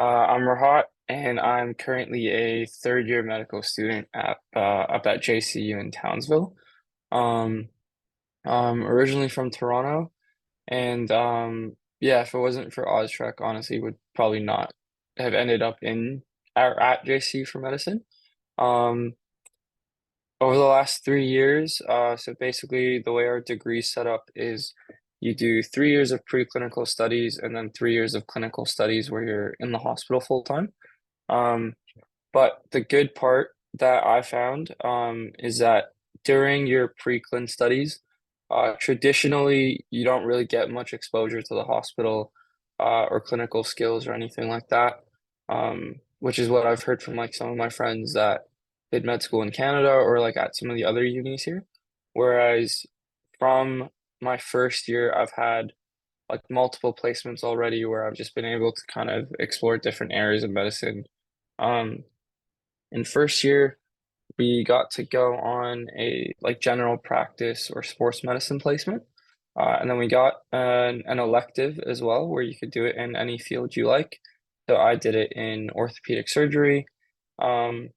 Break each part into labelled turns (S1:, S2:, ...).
S1: I'm Rahat, and I'm currently a third year medical student up at JCU in Townsville. Um, I'm originally from Toronto, and yeah, if it wasn't for Trek, honestly, would probably not have ended up in or at JCU for medicine. Um, Over the last 3 years, so basically the way our degree is set up is you do 3 years of preclinical studies and then 3 years of clinical studies where you're in the hospital full time. Um, but the good part that I found is that during your pre-clin studies, traditionally you don't really get much exposure to the hospital or clinical skills or anything like that, which is what I've heard from like some of my friends that did med school in Canada or like at some of the other unis here. Whereas from my first year, I've had like multiple placements already where I've just been able to kind of explore different areas of medicine. Um, in first year, we got to go on a like general practice or sports medicine placement. And then we got an elective as well, where you could do it in any field you like. So I did it in orthopedic surgery. Um,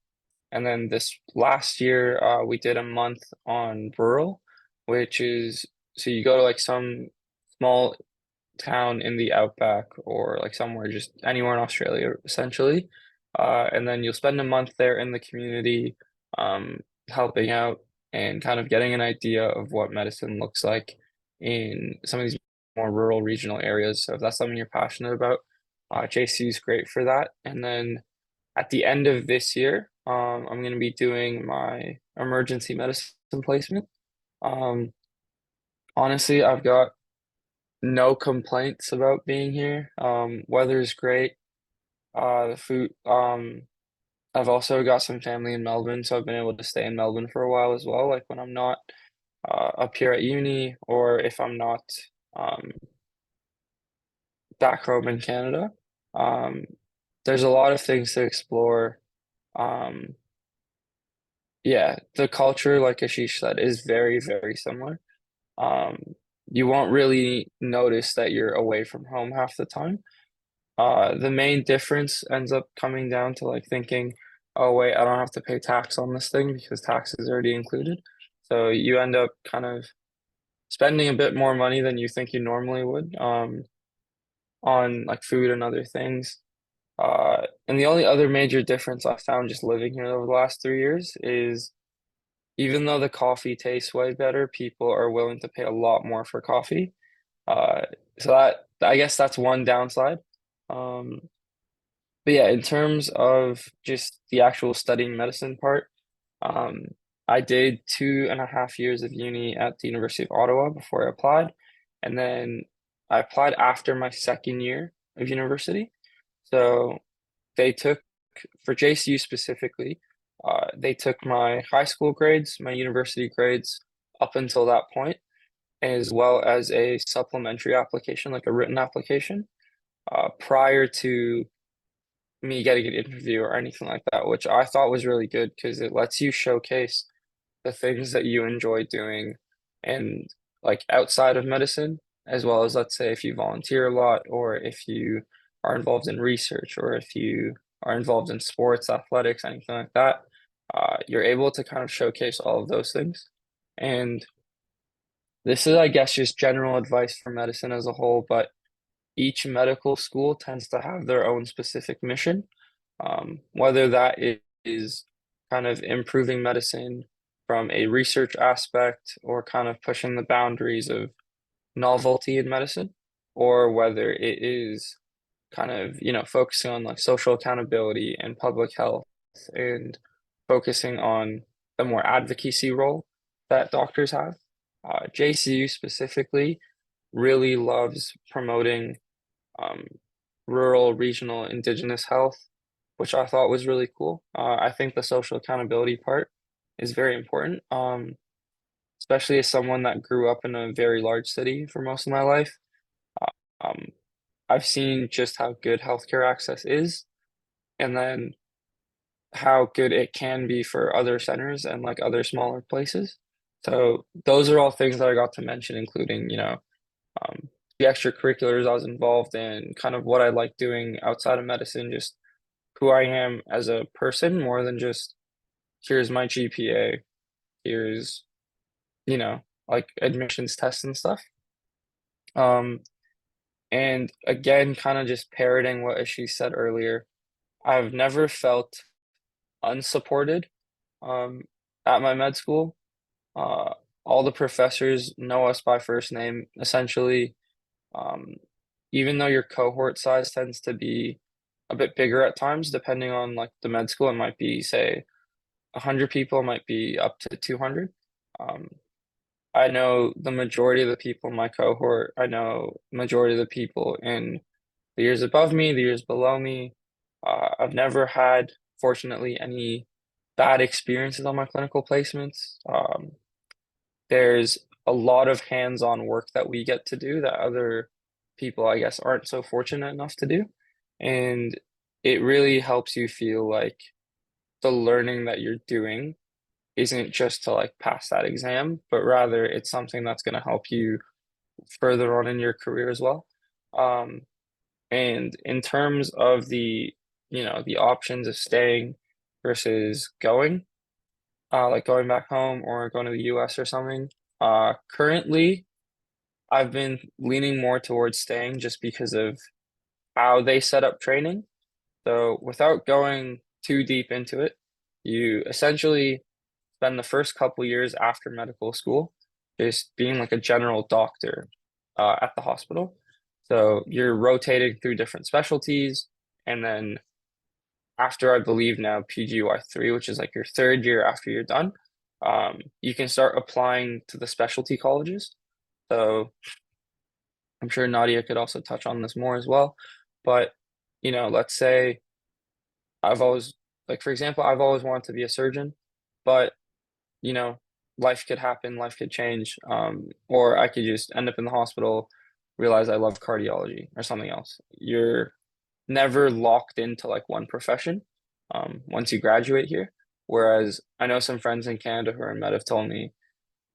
S1: and then this last year, we did a month on rural, which is so you go to like some small town in the outback or like somewhere just anywhere in Australia essentially. And then you'll spend a month there in the community, um, helping out and kind of getting an idea of what medicine looks like in some of these more rural regional areas. So if that's something you're passionate about, JC is great for that. And then at the end of this year, I'm going to be doing my emergency medicine placement. Um, Honestly, I've got no complaints about being here. Weather's great. The food, I've also got some family in Melbourne, so I've been able to stay in Melbourne for a while as well. Like when I'm not up here at uni or if I'm not um, back home in Canada. Um, there's a lot of things to explore. Um, yeah, the culture, like Ashish said, is very, very similar. Um, you won't really notice that you're away from home half the time. The main difference ends up coming down to like thinking, oh wait, I don't have to pay tax on this thing because tax is already included. So you end up kind of spending a bit more money than you think you normally would, on like food and other things. And the only other major difference I found just living here over the last 3 years is even though the coffee tastes way better, people are willing to pay a lot more for coffee. Uh, so that I guess that's one downside. Um, But yeah, in terms of just the actual studying medicine part, um, I did 2.5 years of uni at the University of Ottawa before I applied. And then I applied after my second year of university. So they took, for JCU specifically, they took my high school grades, my university grades up until that point, as well as a supplementary application, like a written application, prior to me getting an interview or anything like that, which I thought was really good because it lets you showcase the things that you enjoy doing and like outside of medicine, as well as let's say if you volunteer a lot or if you are involved in research or if you are involved in sports, athletics, anything like that, you're able to kind of showcase all of those things. And this is, I guess, just general advice for medicine as a whole, but each medical school tends to have their own specific mission, whether is kind of improving medicine from a research aspect or kind of pushing the boundaries of novelty in medicine, or whether it is kind of, focusing on like social accountability and public health and focusing on the more advocacy role that doctors have. JCU specifically really loves promoting um, rural, regional, indigenous health, which I thought was really cool. I think the social accountability part is very important, especially as someone that grew up in a very large city for most of my life. Um, I've seen just how good healthcare access is, and then how good it can be for other centers and like other smaller places. So those are all things that I got to mention, including, um, the extracurriculars I was involved in, kind of what I like doing outside of medicine, just who I am as a person more than just here's my GPA, here's, you know, like admissions tests and stuff. Um, and again, kind of just parroting what she said earlier, I've never felt unsupported um, at my med school. Uh, all the professors know us by first name, essentially. Um, Even though your cohort size tends to be a bit bigger at times, depending on like the med school, it might be, say, 100 people, it might be up to 200. Um, I know the majority of the people in my cohort. I know majority of the people in the years above me, the years below me. I've never had, fortunately, any bad experiences on my clinical placements. There's a lot of hands-on work that we get to do that other people, I guess, aren't so fortunate enough to do. And it really helps you feel like the learning that you're doing isn't just to like pass that exam, but rather it's something that's going to help you further on in your career as well. Um, and in terms of the options of staying versus going, like going back home or going to the US or something, currently I've been leaning more towards staying just because of how they set up training. So without going too deep into it, you essentially spend the first couple years after medical school just being like a general doctor at the hospital. So you're rotating through different specialties, and then after I believe now PGY3, which is like your third year after you're done, you can start applying to the specialty colleges. So I'm sure Nadia could also touch on this more as well. But, let's say I've always, like, for example, I've always wanted to be a surgeon, but, you know, life could happen, life could change, or I could just end up in the hospital, realize I love cardiology or something else. You're never locked into like one profession, once you graduate here. Whereas I know some friends in Canada who are in med have told me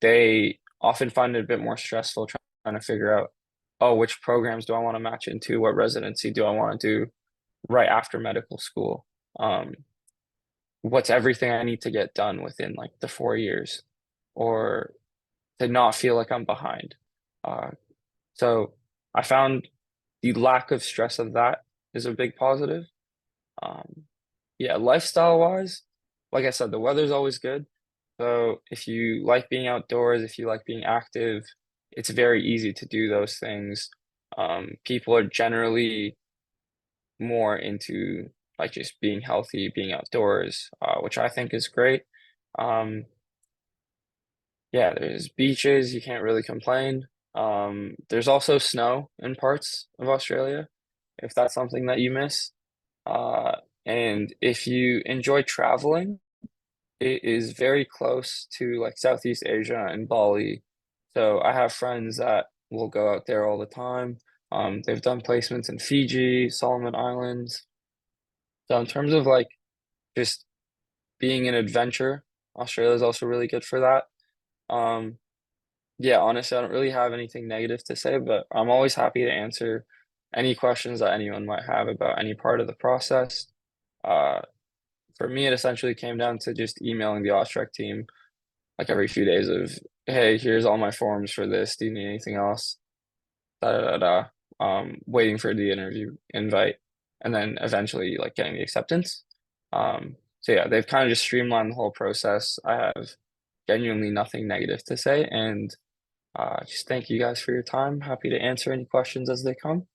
S1: they often find it a bit more stressful trying to figure out, oh, which programs do I want to match into? What residency do I want to do right after medical school? Um, what's everything I need to get done within like the 4 years, or to not feel like I'm behind. Uh, so I found the lack of stress of that is a big positive. Um, yeah, lifestyle wise, like I said, the weather's always good. So if you like being outdoors, if you like being active, it's very easy to do those things. People are generally more into like just being healthy, being outdoors, which I think is great. Um, yeah, there's beaches, you can't really complain. There's also snow in parts of Australia, if that's something that you miss. Uh, and if you enjoy traveling, it is very close to like Southeast Asia and Bali. So I have friends that will go out there all the time. They've done placements in Fiji, Solomon Islands. So in terms of like just being an adventure, Australia is also really good for that. Um, yeah, honestly, I don't really have anything negative to say, but I'm always happy to answer any questions that anyone might have about any part of the process. Uh, for me, it essentially came down to just emailing the Austrac team like every few days of, hey, here's all my forms for this. Do you need anything else? Da da da da. Waiting for the interview invite, and then eventually like getting the acceptance. So yeah, they've kind of just streamlined the whole process. I have genuinely nothing negative to say, and just thank you guys for your time. Happy to answer any questions as they come.